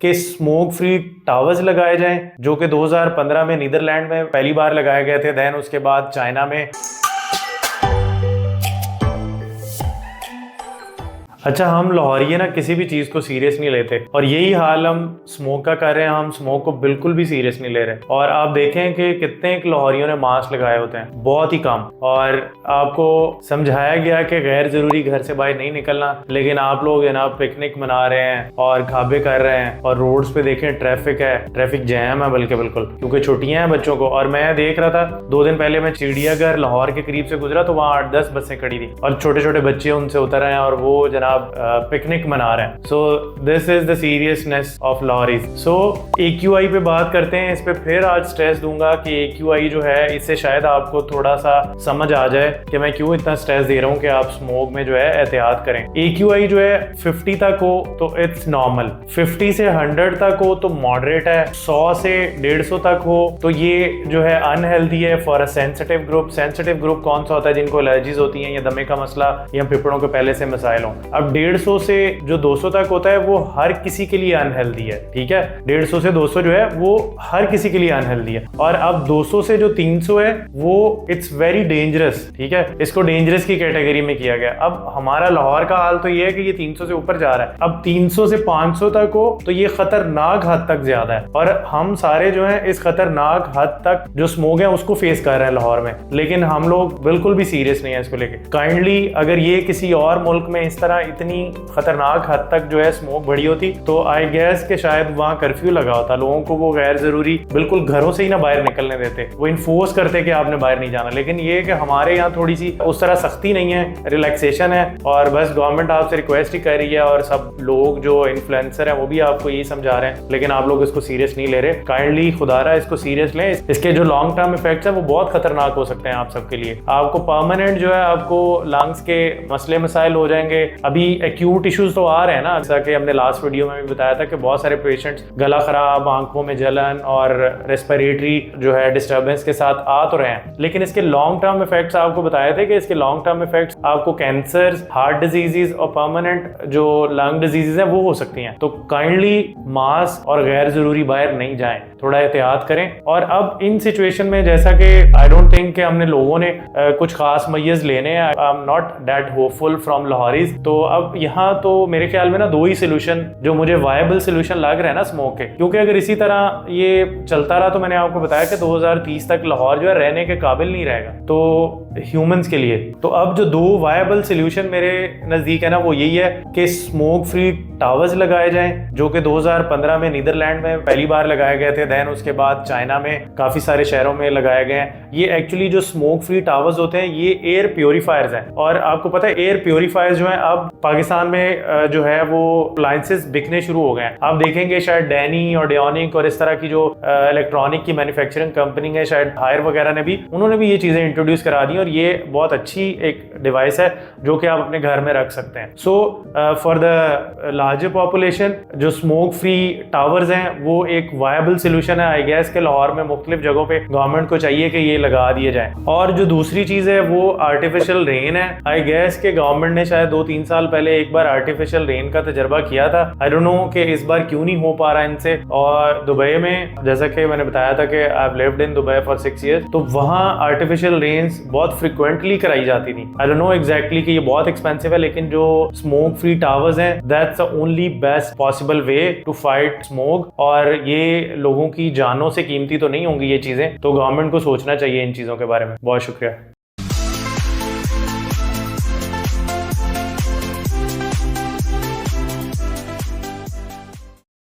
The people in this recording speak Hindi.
कि स्मोक फ्री टावर्स लगाए जाएं, जो कि 2015 में नीदरलैंड में पहली बार लगाए गए थे, देन उसके बाद चाइना में। अच्छा, हम लाहौरिये ना किसी भी चीज़ को सीरियस नहीं लेते, और यही हाल हम स्मोक का कर रहे हैं। हम स्मोक को बिल्कुल भी सीरियस नहीं ले रहे। और आप देखें कि कितने लाहौरियों ने मास्क लगाए होते हैं, बहुत ही कम। और आपको समझाया गया कि गैर ज़रूरी घर से बाहर नहीं निकलना, लेकिन आप लोग है ना पिकनिक मना रहे हैं और खाबे कर रहे हैं, और रोड्स पे देखें ट्रैफिक है, ट्रैफिक जैम है बल्कि बिल्कुल, क्योंकि छुट्टियां हैं बच्चों को। और मैं देख रहा था 2 दिन पहले मैं चिड़ियाघर लाहौर के करीब से गुजरा तो वहाँ 8-10 बसें खड़ी थी और छोटे छोटे बच्चे उनसे उतर रहे हैं और वो जनाब पिकनिक मना रहे हैं। So this is the seriousness of Lahoris. So AQI पे बात करते हैं। इस पे फिर आज स्ट्रेस दूंगा कि AQI जो है, इससे शायद आपको थोड़ा सा समझ आ जाए कि मैं क्यों इतना स्ट्रेस दे रहा हूँ कि आप स्मोक में जो है एहतियात करें। AQI जो है 50 तक हो तो इट्स नॉर्मल, 50 से 100 तक हो तो मॉडरेट है, 100 से 150 तक हो तो ये जो है अनहेल्दी है for a sensitive group. Sensitive group कौन सा होता है? जिनको एलर्जीज होती हैं या दमे का मसला या फेफड़ों के पहले से मसाइल हो। अब 150 से जो 200 तक होता है वो हर किसी के लिए अनहेल्दी है, ठीक है। 150 से 200 जो है वो हर किसी के लिए अनहेल्दी है। और अब 200 से जो 300 है वो इट्स वेरी डेंजरस, ठीक है। इसको डेंजरस की कैटेगरी में किया गया। अब हमारा लाहौर का हाल तो ये है कि ये 300 से ऊपर जा रहा है। अब 300 से 500 तक हो तो ये खतरनाक हद तक ज्यादा है, और हम सारे जो है इस खतरनाक हद तक जो स्मोक है उसको फेस कर रहे हैं लाहौर में, लेकिन हम लोग बिल्कुल भी सीरियस नहीं है इसको लेके। काइंडली अगर ये किसी और मुल्क में इस तरह इतनी खतरनाक हद तक जो है स्मोक बढ़ी होती तो आई गेस के शायद वहां कर्फ्यू लगा होता, लोगों को वो गैर जरूरी बिल्कुल घरों से ही ना बाहर निकलने देते, वो इन्फोर्स करते कि आपने बाहर नहीं जाना। लेकिन ये कि हमारे यहाँ थोड़ी सी उस तरह सख्ती नहीं है, रिलैक्सेशन है, और बस गवर्नमेंट आपसे रिक्वेस्ट ही कर रही है और सब लोग जो इन्फ्लुएंसर है वो भी आपको यही समझा रहे हैं, लेकिन आप लोग इसको सीरियस नहीं ले रहे। काइंडली खुदारा इसको सीरियस लें। इसके जो लॉन्ग टर्म इफेक्ट्स है वो बहुत खतरनाक हो सकते हैं आप सबके लिए। आपको परमानेंट जो है आपको लंग्स के मसले मसाइल हो जाएंगे। अभी एक्यूट इश्यूज तो आ रहे हैं ना, जैसा कि हमने लास्ट वीडियो में भी बताया था कि बहुत सारे पेशेंट्स गला खराब, आंखों में जलन और रेस्पिरेटरी जो है डिस्टर्बेंस के साथ आ तो रहे हैं, लेकिन इसके लॉन्ग टर्म इफेक्ट्स आपको बताए थे कि इसके लॉन्ग टर्म इफेक्ट्स आपको कैंसर, हार्ट डिजीजेस और परमानेंट जो लंग डिजीजेस हैं वो हो सकती हैं। तो काइंडली मास्क और गैर जरूरी बाहर नहीं जाएं, थोड़ा एहतियात करें। और अब इन सिचुएशन में जैसा कि आई डोंट थिंक कि हमने लोगों ने कुछ खास मय्यज लेने हैं। I am not that hopeful from Lahoris. तो अब यहाँ तो मेरे ख्याल में ना 2 ही सोल्यूशन जो मुझे वायबल सोल्यूशन लग रहा है ना स्मोक के, क्योंकि अगर इसी तरह ये चलता रहा तो मैंने आपको बताया कि 2030 तक लाहौर जो है रहने के काबिल नहीं रहेगा तो ह्यूमंस के लिए। तो अब जो 2 वायबल सोल्यूशन मेरे नजदीक है ना वो यही है कि स्मोक फ्री टावर्स लगाए जाएं, जो कि 2015 में नीदरलैंड में पहली बार लगाए गए थे, देन उसके बाद चाइना में काफी सारे शहरों में लगाए गए हैं। ये एक्चुअली जो स्मोक फ्री टावर्स होते हैं ये एयर प्योरीफायर्स हैं, और आपको पता है एयर प्योरीफायर्स जो है अब पाकिस्तान में जो है वो अप्लायंसेस बिकने शुरू हो गए हैं। आप देखेंगे शायद डैनी और डेयोनिक और इस तरह की जो इलेक्ट्रॉनिक की मैन्युफैक्चरिंग कंपनी है, शायद हायर वगैरह ने भी, उन्होंने भी ये चीजें इंट्रोड्यूस करा दी, और ये बहुत अच्छी एक डिवाइस है जो कि आप अपने घर में रख सकते हैं। So for the larger population जो स्मोक फ्री टावर्स हैं वो एक वायबल सोल्यूशन है। आई गेस के लाहौर में मुख्तलिफ जगहों पे गवर्नमेंट को चाहिए कि ये लगा दिए जाए। और जो दूसरी चीज है वो आर्टिफिशियल रेन है। आई गेस के गवर्नमेंट ने शायद 2-3 साल पहले एक बार आर्टिफिशियल रेन का तजर्बा किया था। आई डोंट नो कि इस बार क्यों नहीं हो पा रहा इनसे। और दुबई में जैसा कि मैंने बताया था कि I have lived in Dubai for 6 years, तो वहाँ आर्टिफिशियल रेन्स बहुत फ्रिक्वेंटली कराई जाती थी। आई डोंट नो एग्जैक्टली कि ये बहुत एक्सपेंसिव है, लेकिन जो स्मोक फ्री टावर्स हैं that's the only best possible way to fight smoke. और ये लोगों की जानों से कीमती तो नहीं होंगी ये चीजें, तो गवर्नमेंट को सोचना चाहिए इन चीजों के बारे में। बहुत शुक्रिया।